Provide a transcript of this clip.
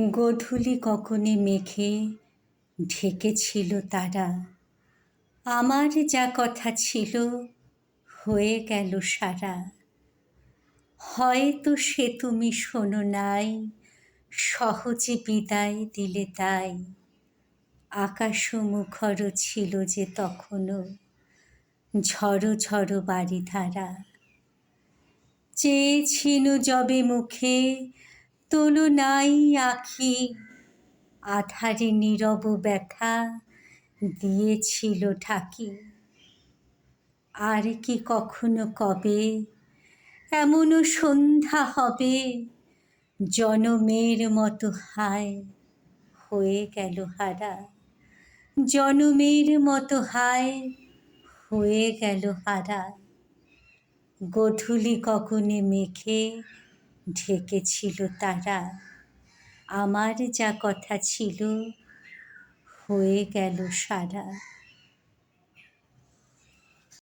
গোধূলি কখনে মেঘে ঢেকেছিল তারা, আমার যা কথা ছিল হয়ে গেল সারা। হয়তো সে তুমি শোনো নাই, সহজে বিদায় দিলে তাই। আকাশও মুখর ছিল যে তখনও, ঝড়ো ঝড়ো বারিধারা। চেয়েছিনু যবে মুখে তোলো নাই আঁখি, আধারে নীরব ব্যথা দিয়েছিল ঢাকি। আর কি কখনো কবে এমনও সন্ধ্যা হবে, জনমের মতো হায় হয়ে গেল হারা। জনমের মতো হায় হয়ে গেল হারা। গোধূলি গগনে মেঘে ঢেকেছিল তারা, আমার যা কথা ছিল হয়ে গেল সারা।